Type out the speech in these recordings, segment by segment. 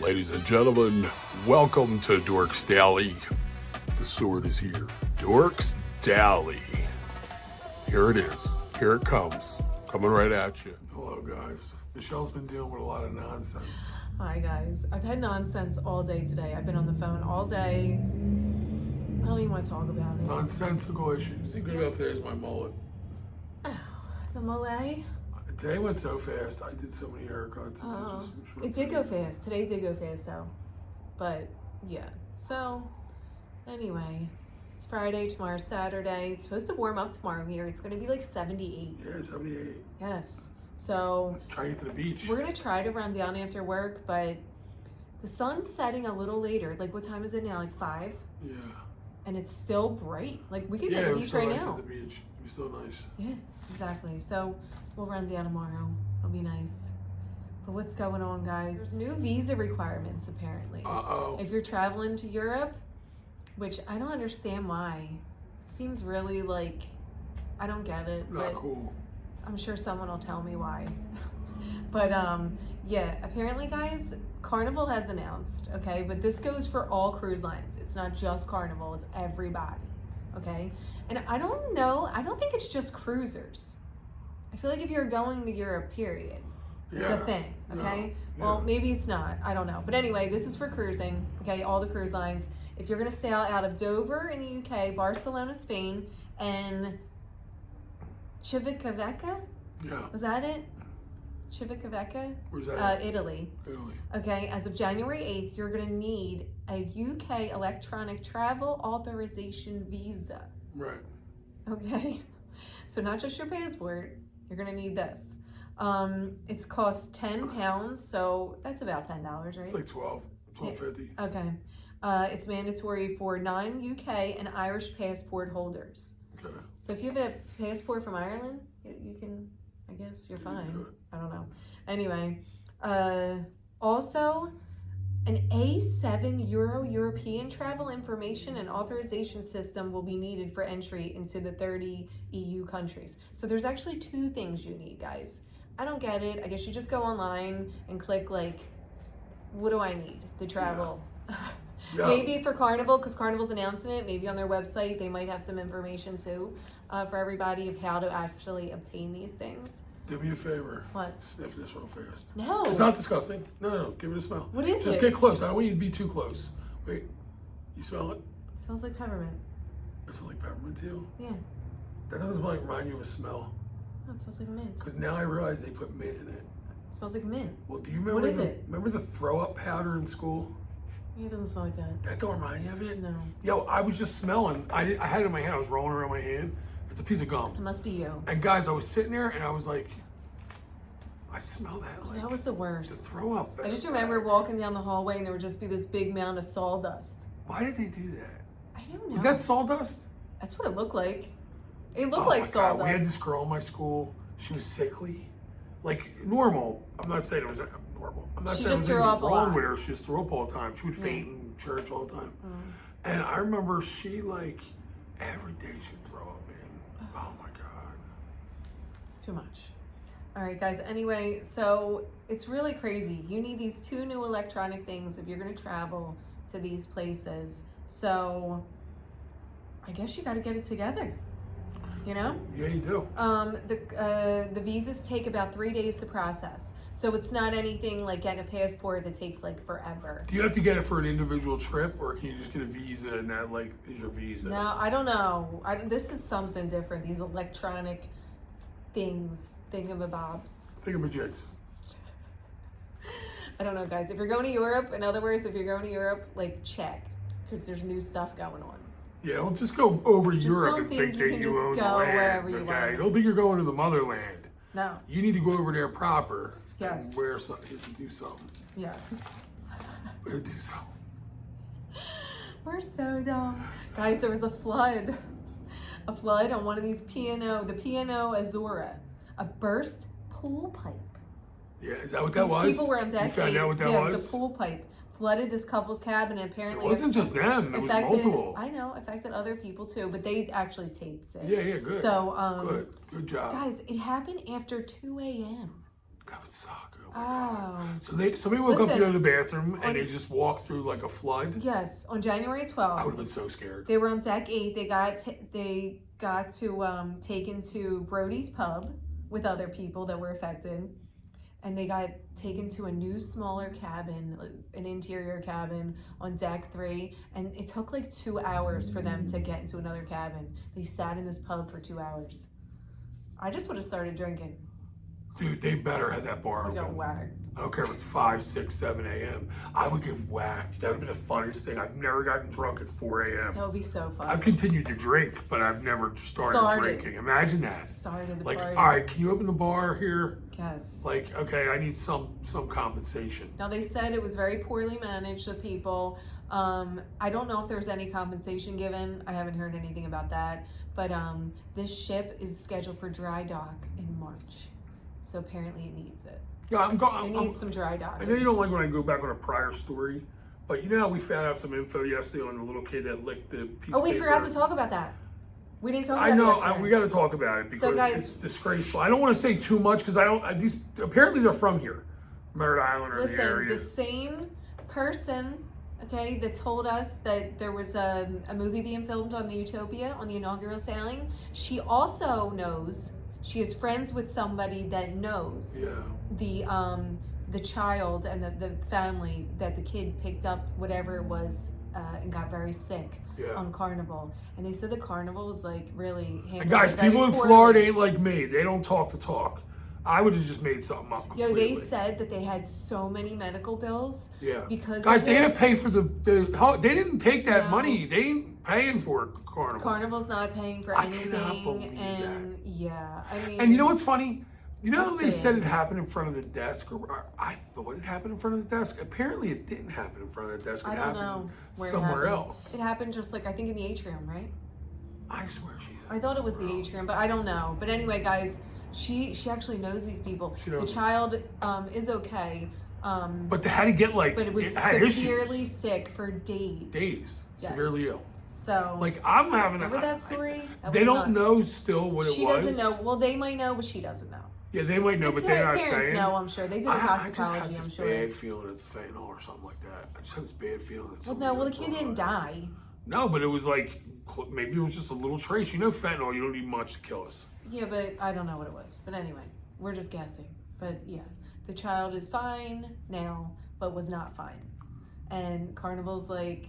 Ladies and gentlemen, welcome to Dorks Daily. The sword is here. Dorks Daily. Here it is. Here it comes. Coming right at you. Hello, guys. Michelle's been dealing with a lot of nonsense. Hi, guys. I've had nonsense all day today. I've been on the phone all day. I don't even want to talk about it. Nonsensical issues. The thing about today is my mullet. Oh, the Malay? Today went so fast. I did so many haircuts. It did go fast. Today did go fast, though. But, yeah. So, anyway, it's Friday. Tomorrow's Saturday. It's supposed to warm up tomorrow here. It's going to be like 78. Yeah, 78. Yes. So, try to get to the beach. We're going to try to run down after work, but the sun's setting a little later. Like, what time is it now? Like 5? Yeah. And it's still bright. Like, we could go to the beach right nice now. At the beach. It'd be so nice. Yeah, exactly. So we'll run down tomorrow. It'll be nice. But what's going on, guys? There's new visa requirements, apparently. Uh-oh. If you're traveling to Europe, which I don't understand why. It seems really like, I don't get it. Not cool. I'm sure someone will tell me why. But yeah, apparently, guys, Carnival has announced, okay? But this goes for all cruise lines. It's not just Carnival, it's everybody, okay? And I don't know, I don't think it's just cruisers. I feel like if you're going to Europe, period, it's a thing, okay? Yeah. Well, maybe it's not, I don't know. But anyway, this is for cruising, okay? All the cruise lines. If you're gonna sail out of Dover in the UK, Barcelona, Spain, and Civitavecchia? Yeah. Was that it? Civitavecchia? Where's that? Italy. Italy. Okay, as of January 8th, you're gonna need a UK electronic travel authorization visa. Right. Okay, so not just your passport, you're gonna need this. It's cost £10, so that's about $10, right? It's like 12, $12.50. Okay, it's mandatory for non-UK and Irish passport holders. Okay. So if you have a passport from Ireland, you can, I guess you're fine. I don't know. Anyway, also an A7 European travel information and authorization system will be needed for entry into the 30 EU countries. So there's actually 2 things you need, guys. I don't get it. I guess you just go online and click like, what do I need to travel? Yeah. Maybe for Carnival, because Carnival's announcing it, maybe on their website they might have some information too for everybody of how to actually obtain these things. Do me a favor. What? Sniff this real fast. No. It's not disgusting. No, give it a smell. What is it? Just get close. I don't want you to be too close. Wait. You smell it? It smells like peppermint. It smells like peppermint to you? Yeah. That doesn't smell like remind you of a smell. No, it smells like mint. Because now I realize they put mint in it. It smells like mint. Well, do you remember What is it? Remember the throw-up powder in school? Yeah, it doesn't smell like that. That don't remind you of it? No. Yo, I was just smelling. I had it in my hand. I was rolling around my hand. It's a piece of gum. It must be you. And guys, I was sitting there and I was like, I smell that. Like, that was the worst. The throw up. I just remember walking down the hallway and there would just be this big mound of sawdust. Why did they do that? I don't know. Is that sawdust? That's what it looked like. It looked like sawdust. God. We had this girl in my school. She was sickly. Like normal. I'm not saying it was normal. I'm not saying just there was threw up anything a wrong lot. with her. She just threw up all the time. She would faint in church all the time. And I remember she like every day she'd throw up, man. Oh my God. It's too much. All right, guys. Anyway, so it's really crazy. You need these 2 new electronic things if you're going to travel to these places. So I guess you got to get it together. You know? Yeah, you do. The visas take about 3 days to process. So it's not anything like getting a passport that takes like forever. Do you have to get it for an individual trip, or can you just get a visa and that like is your visa? No, I don't know. This is something different. These electronic things, thingamabobs. Thingamajigs. I don't know, guys. If you're going to Europe, in other words, if you're going to Europe, like check, because there's new stuff going on. Yeah, don't just go over to Just Europe don't and think think you that can you just own the go land. wherever you Okay, want. don't think you're going to the motherland. No. You need to go over there proper. Yes. And wear something. Do something. Yes. Do something. We're so dumb. Guys, there was a flood. A flood on one of these the Piano Azura. A burst pool pipe. Yeah, is that what that was? People were on deck. You found out what that was? was? It was a pool pipe. Flooded this couple's cabin, and apparently It wasn't just them. It was multiple. I know, affected other people too, but they actually taped it. Yeah, good. So, good job. guys, it happened after 2 a.m. That would suck. Oh. So somebody woke up to Listen, go to the bathroom and they just walked through like a flood. Yes, on January I would 12th, have been so scared. they were on deck 8. They got to taken to Brody's pub with other people that were affected, and they got taken to a new smaller cabin, an interior cabin on deck 3, and it took like 2 hours for them to get into another cabin. They sat in this pub for 2 hours. I just would have started drinking. Dude, they better have that bar I got open. whacked. I don't care if it's 5, 6, 7 a.m. I would get whacked. That would be the funniest thing. I've never gotten drunk at 4 a.m. That would be so fun. I've continued to drink, but I've never started drinking. Imagine that. Started the Like, party. all right, can you open the bar here? Yes. Like, okay, I need some compensation. Now they said it was very poorly managed, the people. I don't know if there's any compensation given. I haven't heard anything about that. But this ship is scheduled for dry dock in March. So apparently it needs it. Yeah, It needs some dry dock. I know you don't like when I go back on a prior story, but you know how we found out some info yesterday on the little kid that licked the piece of We paper? forgot to talk about that. We didn't talk about I know. it yesterday. We got to talk about it because So, guys- it's disgraceful. I don't want to say too much because I don't. These apparently they're from here, Merritt Island or the Listen, area. the same person, okay, that told us that there was a movie being filmed on the Utopia on the inaugural sailing, she also knows, she is friends with somebody that knows the child and the family that the kid picked up, whatever it was, and got very sick on Carnival. And they said the Carnival is like really handled And guys, very people in poorly. Florida ain't like me. They don't talk the talk. I would have just made something up Yo, completely. they said that they had so many medical bills. Yeah. Because guys, of they this. didn't pay for they didn't take that No. money. They ain't paying for it, Carnival. Carnival's not paying for I cannot anything, believe and yeah, I mean. And you know what's funny? You know how That's they bad. said it happened in front of the desk, or I thought it happened in front of the desk. Apparently, it didn't happen in front of the desk. It I don't happened know where it somewhere happened. else. It happened just like I think in the atrium, right? I swear she's. I thought it was the somewhere else. atrium, but I don't know. But anyway, guys, she actually knows these people. She The knows. child is okay, But they had to get like. but it was had severely issues. sick for days. Days, Yes. severely ill. So Like I'm having. remember that story? That They was don't nuts. know still what it She was. doesn't know. Well, they might know, but she doesn't know. Yeah, they might know, but they're not parents saying. know, I'm sure. They did a I just toxicology, had I'm this sure. bad feeling it's fentanyl or something like that. I just had this bad feeling. It's Well, no, well, the kid didn't die. No, but it was like maybe it was just a little trace. You know, fentanyl. You don't need much to kill us. Yeah, but I don't know what it was. But anyway, we're just guessing. But yeah, the child is fine now, but was not fine. And Carnival's like,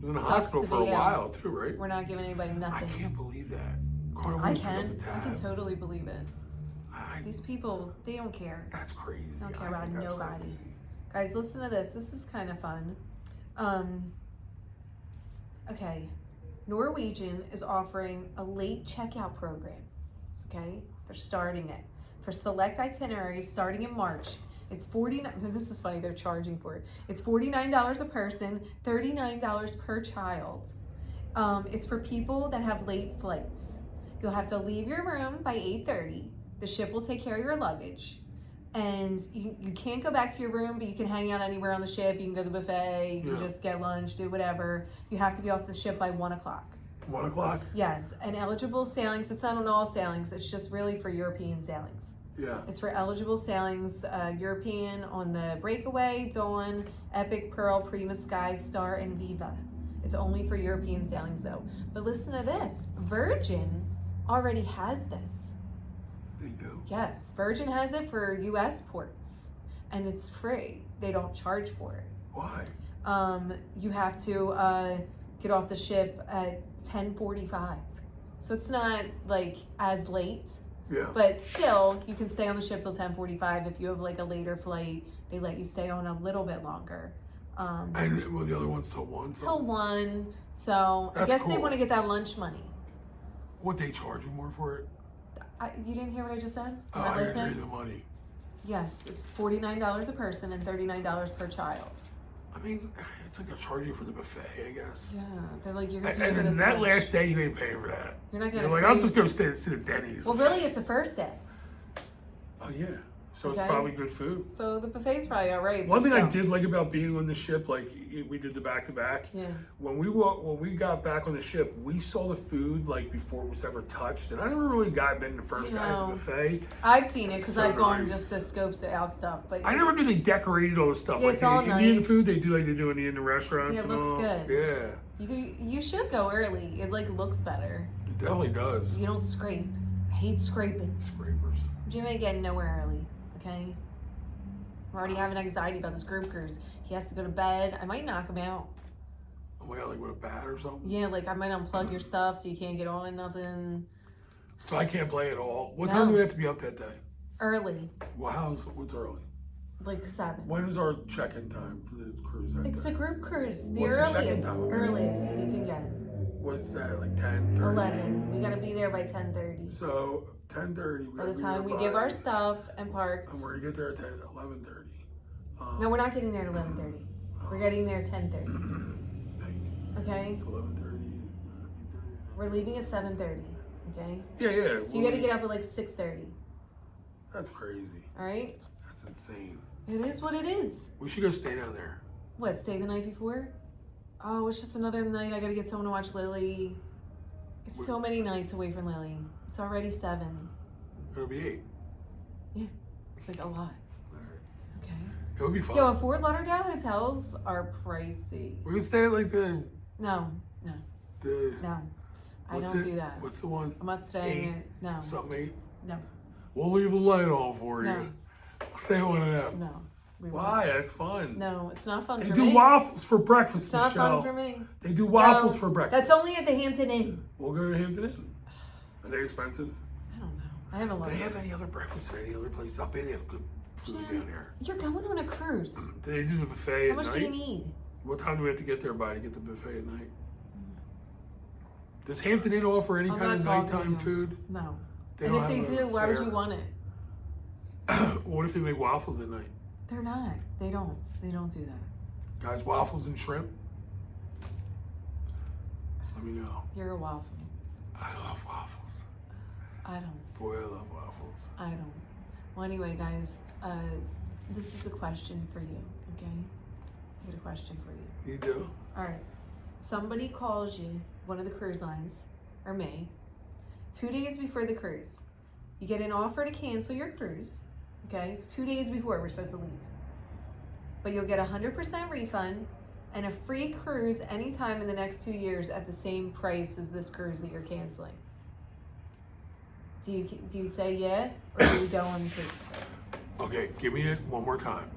He was in the Sucks hospital to for a be, while too, right? we're not giving anybody I nothing. can't believe that. Carnival I put up can. the I can tab. totally believe it. I- These people, they don't care. That's crazy. They don't I care about think that's nobody. crazy. Guys, listen to this. This is kind of fun. Okay, Norwegian is offering a late checkout program. Okay, they're starting it for select itineraries starting in March. It's $49. This is funny. They're charging for it. It's $49 a person, $39 per child. It's for people that have late flights. You'll have to leave your room by 8:30. The ship will take care of your luggage. And you can't go back to your room, but you can hang out anywhere on the ship. You can go to the buffet, you can just get lunch, do whatever. You have to be off the ship by 1 o'clock. 1 o'clock. Yes, and eligible sailings, it's not on all sailings, it's just really for European sailings. Yeah. It's for eligible sailings, European on the Breakaway, Dawn, Epic, Pearl, Prima, Sky, Star, and Viva. It's only for European sailings though. But listen to this, Virgin already has this. They do. Yes, Virgin has it for US ports and it's free. They don't charge for it. Why? You have to get off the ship at 10:45. So it's not like as late. Yeah. But still, you can stay on the ship till 10:45. If you have like a later flight, they let you stay on a little bit longer. And well, the other one's till 1. Till 1. So I That's guess they cool. want to get that lunch money. What they charge you more for it? You didn't hear what I just said? Oh, Am I I didn't listening? hear the money. Yes, it's $49 a person and $39 per child. I mean, it's like a charge you for the buffet, I guess. Yeah, they're like, you're gonna And pay for then this that much. last day, you ain't paying for that. You're not You're gonna like, free- I'll just go sit at Denny's. Well, really, it's a first day. Oh yeah. So Okay. it's probably good food. So the buffet's probably all right. One but thing I still. did like about being on the ship, like we did the back-to-back. Yeah. When we got back on the ship, we saw the food like before it was ever touched, and I never really got been the first guy at the buffet. I've seen it because So I've gone nice. just to scopes it out stuff, but I never knew they decorated all the stuff. Yeah, like it's the all Indian nice. food they do, like they do in the Indian restaurants. Yeah, it and looks all. good. Yeah, you should go early. It like looks better. it definitely does. You don't scrape. I hate scraping. Scrapers. Jim ain't getting nowhere early. Okay. I'm already having anxiety about this group cruise. He has to go to bed. I might knock him out. Oh my god, like with a bat or something? Yeah, like I might unplug your stuff so you can't get on nothing. So I can't play at all. What No. time do we have to be up that day? Early. Well, what's early? Like 7. When is our check-in time for the cruise that It's day? a group cruise. The What's the check-in earliest. time? Earliest you can get. What's that, like 10, 30? 11. We gotta be there by 10:30. So 10:30. By the time we give our stuff and park. And we're gonna get there at 11:30. No, we're not getting there at 11:30. We're getting there at 10:30. Okay? It's 11:30. We're leaving at 7:30. Okay? Yeah. So you gotta get up at like 6:30. That's crazy. Alright? That's insane. It is what it is. We should go stay down there. What, stay the night before? Oh, it's just another night. I gotta get someone to watch Lily. It's so many nights away from Lily. It's already 7. It'll be 8. Yeah. It's like a lot. Okay. It would be fun. Yo, and Fort Lauderdale hotels are pricey. We can stay at like the No. I don't do that. What's the one? I'm not staying at, no. Something 8? No. We'll leave the light on for you. No. We'll stay at one of them. No. We won't. Why? That's fun. No, it's not fun They for do me. waffles for breakfast, It's not Michelle. fun for me. They do waffles No, for breakfast. That's only at the Hampton Inn. We'll go to Hampton Inn. Are they expensive? I don't know. I haven't Do looked. they have any other breakfast at any other place? I bet they have good food down there. You're going on a cruise. Do they do the buffet How at much night? do you need? What time do we have to get there by to get the buffet at night? Does Hampton Inn offer any I'm kind of not talking to nighttime you. food? No. They And don't if they have a do, why would fair- you want it? What if they make waffles at night? They're not. They don't. They don't do that. Guys, waffles and shrimp? Let me know. You're a waffle. I love waffles. I don't. Boy, I love waffles. I don't. Well, anyway, guys, this is a question for you, okay? I got a question for you. You do? All right. Somebody calls you, one of the cruise lines, or me, 2 days before the cruise. You get an offer to cancel your cruise, okay? It's 2 days before we're supposed to leave. But you'll get 100% refund and a free cruise anytime in the next 2 years at the same price as this cruise that you're canceling. Do you say yeah, or do you go on the cruise? Okay, give me it one more time.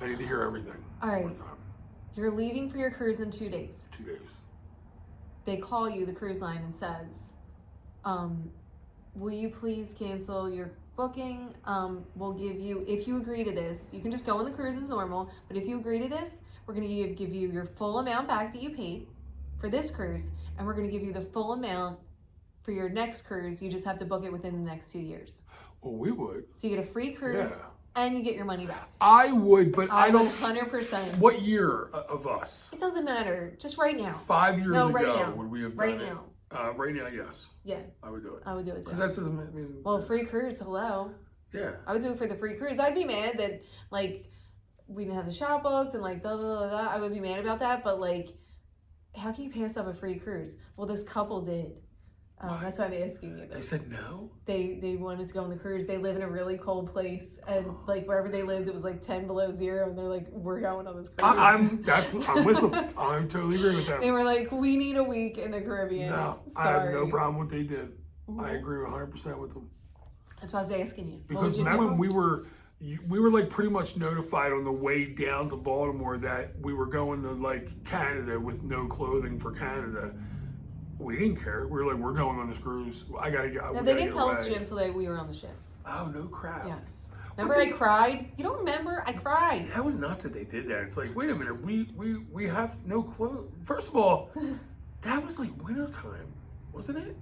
I need to hear everything. All right. One more time. You're leaving for your cruise in 2 days. 2 days. They call you, the cruise line, and says, will you please cancel your booking? We'll give you, if you agree to this, you can just go on the cruise as normal, but if you agree to this, we're going to give you your full amount back that you paid for this cruise, and we're going to give you the full amount for your next cruise. You just have to book it within the next 2 years. Well, we would. So you get a free cruise, Yeah. and you get your money back. I would, but I don't. 100%. What year of us? It doesn't matter. Just right now. 5 years No, ago, right now. would we have Right done now. it? Right now, yes. Yeah, I would do it. I would do it too. Because that doesn't, I mean. Well, free cruise, hello. Yeah. I would do it for the free cruise. I'd be mad that, like, we didn't have the shop booked and, like, da. I would be mad about that, but, like, how can you pass up a free cruise? Well, this couple did. That's why I'm asking you They this. said no? They wanted to go on the cruise. They live in a really cold place, and, like, wherever they lived, it was, like, 10 below zero, and they're like, we're going on this cruise. I'm with them. I totally agree with them. They were like, we need a week in the Caribbean. No, Sorry. I have no problem with what they did. I agree 100% with them. That's why I was asking you. Because remember when we were like pretty much notified on the way down to Baltimore that we were going to like Canada with no clothing for Canada. We didn't care. We were like, we're going on this cruise. I gotta go. No, they didn't tell us, Jim, until we were on the ship. Oh, no crap. Yes. Remember I cried? You don't remember? I cried. That was nuts that they did that. It's like, wait a minute, we have no clothes. First of all, that was like wintertime, wasn't it?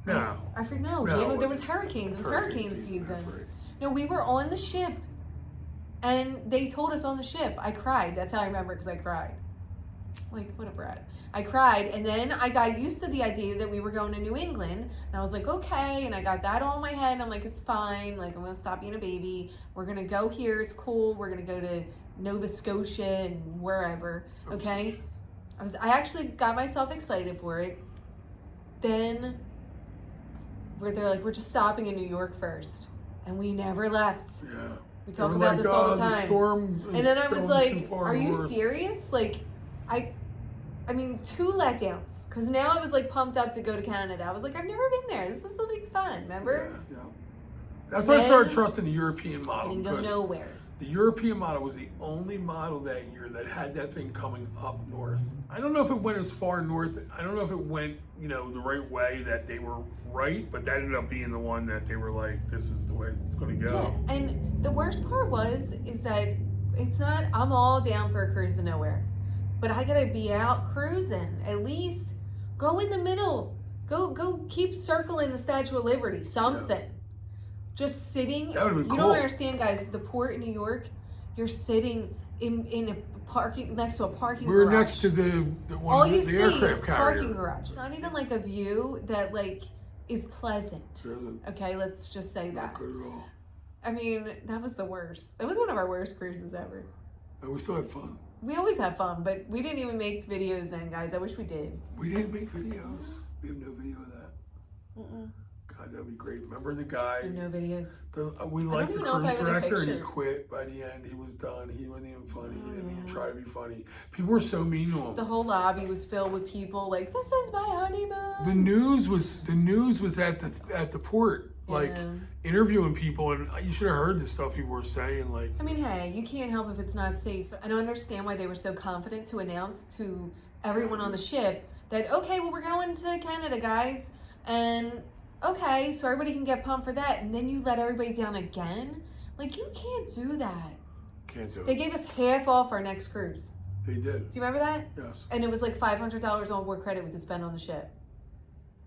No. I forget. No, No, Jim, there was hurricanes. It was hurricane season. That's right. No, we were on the ship. And they told us on the ship. I cried. That's how I remember, because I cried. Like, what a brat. I cried, and then I got used to the idea that we were going to New England, and I was like, okay, and I got that all in my head, and I'm like, it's fine, like, I'm gonna stop being a baby, we're gonna go here, it's cool, we're gonna go to Nova Scotia and wherever, okay? I actually got myself excited for it. Then, they're like, we're just stopping in New York first, and we never left. Yeah. We talk about this all the time. Storm and then I was like, are you serious? Like, I mean, 2 letdowns. Because now I was like pumped up to go to Canada. I was like, I've never been there. This is something fun, remember? Yeah. That's why I started trusting the European model. I didn't go nowhere. The European model was the only model that year that had that thing coming up north. I don't know if it went as far north. I don't know if it went, the right way that they were right, but that ended up being the one that they were like, this is the way it's going to go. Yeah. And the worst part is that it's not, I'm all down for a cruise to nowhere. But I gotta be out cruising. At least go in the middle. Go keep circling the Statue of Liberty. Something. Yeah. Just sitting. That would be cool. You don't understand, guys. The port in New York, you're sitting in a parking next to a parking garage. We're next to the one all of the you see aircraft is carrier. Parking garage. It's not even like a view that like is pleasant. Okay, let's just say that. Not good at all. I mean, that was the worst. That was one of our worst cruises ever. And we still had fun. We always have fun, but we didn't even make videos then, guys. I wish we did. We didn't make videos. We have no video of that. God, that'd be great. Remember the guy? No videos. We liked the cruise director, and he quit by the end. He was done. He wasn't even funny. He didn't even try to be funny. People were so mean to him. The whole lobby was filled with people like, "This is my honeymoon." The news was at the port. Like interviewing people, and you should have heard the stuff people were saying. Like, I mean, hey, you can't help if it's not safe. I don't understand why they were so confident to announce to everyone on the ship that, okay, well, we're going to Canada, guys, and okay, so everybody can get pumped for that, and then you let everybody down again. Like, you can't do that. Can't do it. They gave us half off our next cruise. They did. Do you remember that? Yes. And it was like $500 on board credit we could spend on the ship,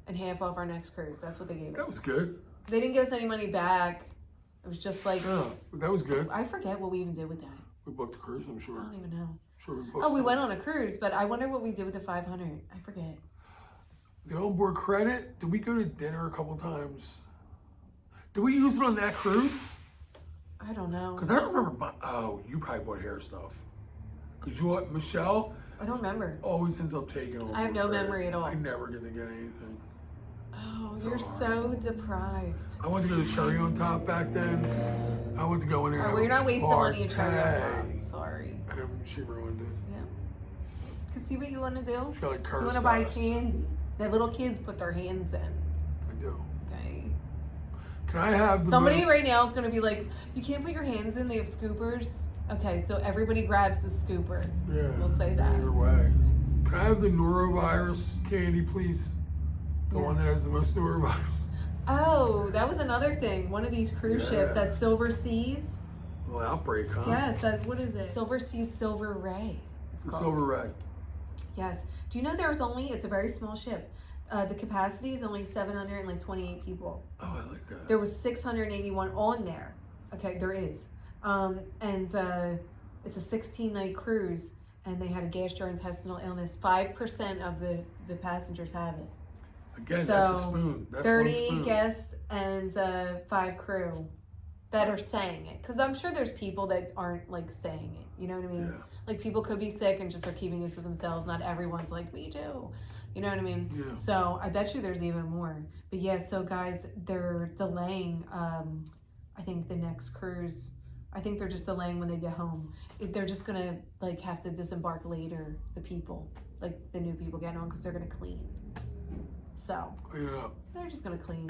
and half off our next cruise. That's what they gave us. That was good. They didn't give us any money back. It was just like... Oh, that was good. I forget what we even did with that. We booked a cruise, I'm sure. I don't even know. Sure, we booked we went on a cruise, but I wonder what we did with the 500. I forget. The onboard credit? Did we go to dinner a couple times? Did we use it on that cruise? I don't know. Because I don't remember... you probably bought hair stuff. Because you what, Michelle? I don't remember. Always ends up taking over. I have no memory at all. I never get to get anything. Oh, you're so deprived. I went to go to Cherry on Top back then. I went to go in there. Well, you're not wasting money at Cherry on Top. Sorry. And she ruined it. Yeah. Cause see what you want to do? She like cursed You want to buy candy that little kids put their hands in. I do. Okay. Can I have the Somebody right now is going to be like, you can't put your hands in, they have scoopers. Okay, so everybody grabs the scooper. Yeah. We'll say that. Either way. Can I have the norovirus candy, please? The one that has the most norovirus. Oh, that was another thing. One of these cruise ships, that Silver Seas. Well, outbreak, huh? Yes, what is it? Silver Seas Silver Ray. It's called. Silver Ray. Yes. Do you know it's a very small ship. The capacity is only 728 people. Oh, I like that. There was 681 on there. Okay, there is. And it's a 16-night cruise, and they had a gastrointestinal illness. 5% of the passengers have it. Again, that's a spoon. That's 30 one spoon. guests and 5 crew that are saying it. Because I'm sure there's people that aren't like saying it. You know what I mean? Yeah. Like people could be sick and just are keeping it to themselves. Not everyone's like, me too. You know what I mean? Yeah. So I bet you there's even more. But yeah, so guys, they're delaying, I think the next cruise. I think they're just delaying when they get home. They're just going to like have to disembark later, the people, like the new people getting on because they're going to clean. So yeah, they're just gonna clean.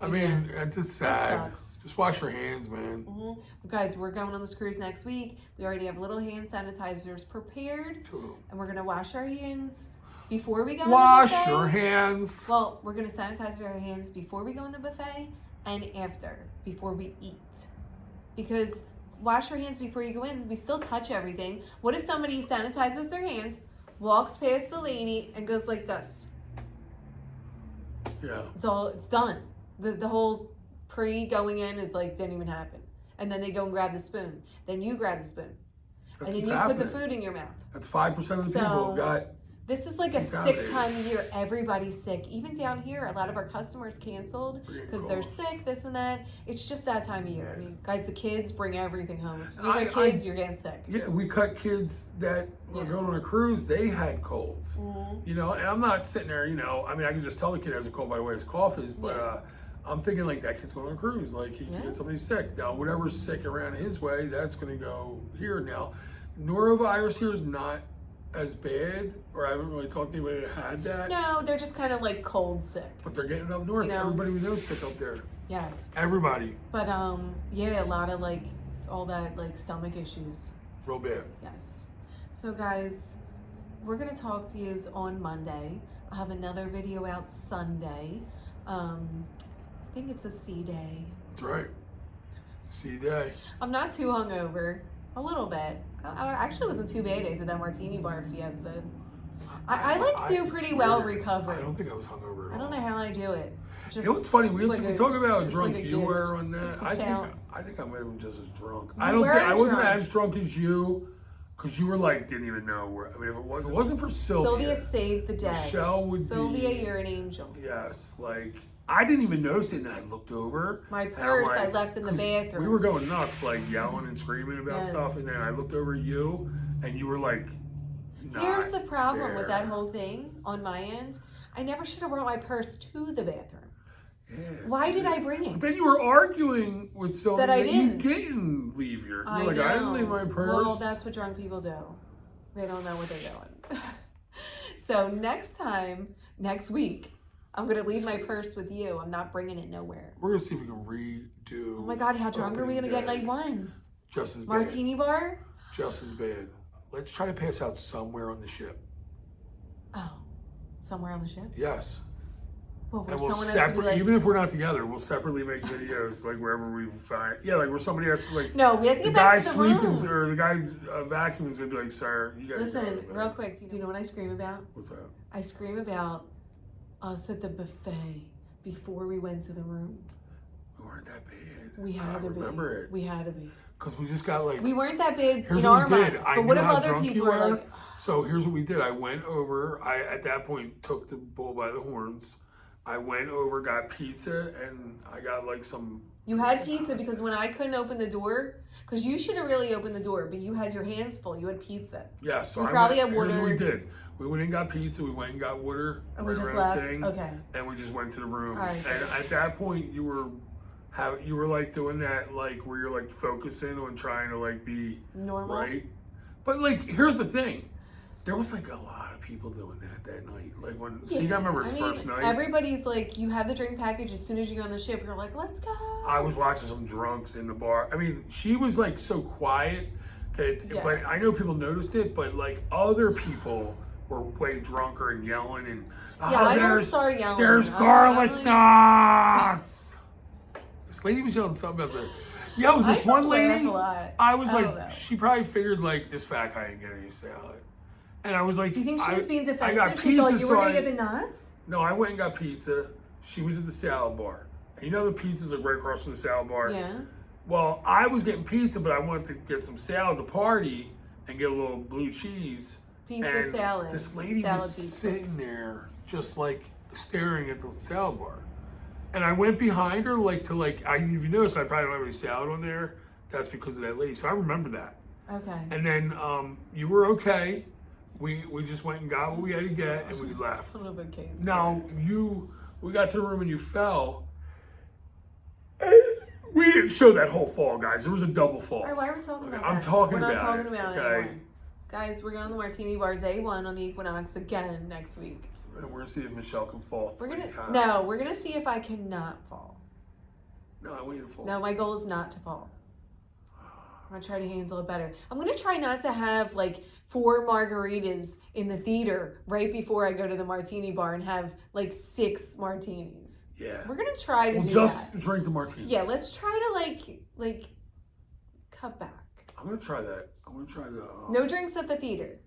I mean, it's sad. That sucks. Just wash your hands, man. Mm-hmm. Guys, we're going on this cruise next week. We already have little hand sanitizers prepared, and we're gonna wash our hands before we go. Wash your hands. Well, we're gonna sanitize our hands before we go in the buffet and after, before we eat, because wash your hands before you go in. We still touch everything. What if somebody sanitizes their hands, walks past the lady, and goes like this? Yeah. It's done. The whole pre going in is like didn't even happen. And then they go and grab the spoon. Then you grab the spoon. and then you put the food in your mouth. That's 5% of the people got. This is like a sick time of year. Everybody's sick. Even down here, a lot of our customers canceled because they're sick, this and that. It's just that time of year. I mean, guys, the kids bring everything home. If you got kids, you're getting sick. Yeah, we cut kids that were going on a cruise. They had colds. You know, and I'm not sitting there, you know, I mean, I can just tell the kid has a cold by the way his cough is, but I'm thinking like that kid's going on a cruise. Like he can get somebody sick. Now, whatever's sick around his way, that's going to go here. Now, norovirus here is not as bad, or I haven't really talked to anybody that had that. No, they're just kind of like cold sick. But they're getting up north. You know? Everybody we know is sick up there. Yes. Everybody. But yeah, a lot of like all that like stomach issues. Real bad. Yes. So guys, we're gonna talk to you on Monday. I'll have another video out Sunday. I think it's a C day. That's right. C day. I'm not too hungover. A little bit. I actually wasn't too bad after that martini bar fiesta. I like do pretty well recovered. I don't think I was hungover at all. I don't know how I do it. Just, you know what's funny? We talk about how drunk like you were on that. I think I might have been just as drunk. I wasn't as drunk as you, because you were like didn't even know where. I mean, if it wasn't for Sylvia. Sylvia saved the day. Michelle would Sylvia, you're an angel. Yes, like. I didn't even notice it, and I looked over. My purse I left in the bathroom. We were going nuts, like yelling and screaming about stuff, and then I looked over at you, and you were like, here's the problem with that whole thing on my end. I never should have brought my purse to the bathroom. Yeah, why did I bring it? But then you were arguing with Sylvia that you didn't leave your. I didn't leave my purse. Well, that's what drunk people do. They don't know what they're doing. So next week, I'm going to leave my purse with you. I'm not bringing it nowhere. We're going to see if we can redo. Oh my God, how drunk are we going to get night one? Just as bad. Martini bar? Just as bad. Let's try to pass out somewhere on the ship. Oh, somewhere on the ship? Yes. Well, and we'll even if we're not together, we'll separately make videos like wherever we find. Yeah, like where somebody has to like. No, we have to get back to the room. Or the guy vacuuming is going to be like, sir, you guys. Listen, real quick, do you know what I scream about? What's that? I scream about us at the buffet before we went to the room. We weren't that bad. We had to be. Remember it. We had to be. Because we just got like. We weren't that bad in our minds. But what if other people were like. So here's what we did. I went over. I at that point took the bull by the horns. I went over, got pizza, and I got like some. You had pizza because when I couldn't open the door, because you should have really opened the door, but you had your hands full. You had pizza. Yeah, so you probably had water. Here's what we did. We went and got pizza. We went and got water. And we just left. Okay. And we just went to the room. All right. And at that point, you were like doing that, like where you're like focusing on trying to like be normal, right? But like, here's the thing. There was like a lot of people doing that night. Like when, so you gotta remember first night. Everybody's like, you have the drink package as soon as you go on the ship. You're like, let's go. I was watching some drunks in the bar. I mean, she was like so quiet but I know people noticed it. But like other people were way drunker and yelling and I don't start yelling. There's garlic knots. This lady was yelling something about this one lady. I was like, she probably figured like this fat guy ain't getting any salad. And I was like, do you think she was being defensive? I got she thought you were going to get the knots? No, I went and got pizza. She was at the salad bar. And you know the pizza's like right across from the salad bar? Yeah. Well, I was getting pizza, but I wanted to get some salad to party and get a little blue cheese. Pizza salad. This lady was sitting there just like staring at the salad bar. And I went behind her if you notice, I probably don't have any salad on there. That's because of that lady. So I remember that. Okay. And then you were okay. We just went and got what we had to get, and we left. A little bit case. Now, we got to the room and you fell. We didn't show that whole fall, guys. There was a double fall. All right, why are we talking about that? I'm talking about it. We're not talking about it anymore. Guys, we're going to the Martini Bar day 1 on the Equinox again next week. And we're going to see if Michelle can fall. We're going to see if I cannot fall. No, I want you to fall. No, my goal is not to fall. I'm going to try to handle it better. I'm going to try not to have like 4 margaritas in the theater right before I go to the Martini Bar and have like 6 martinis. Yeah. We're going to try to do just that. Drink the martini. Yeah, let's try to like cut back. I'm going to try that. I'm going to try the... No drinks at the theater.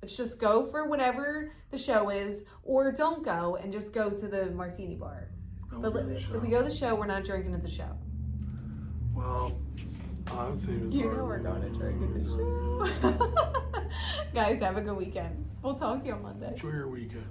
Let's just go for whatever the show is, or don't go and just go to the Martini Bar. But if we go to the show, we're not drinking at the show. Well, I'm saving You know we're going to try to get the show. Guys, have a good weekend. We'll talk to you on Monday. Enjoy your weekend.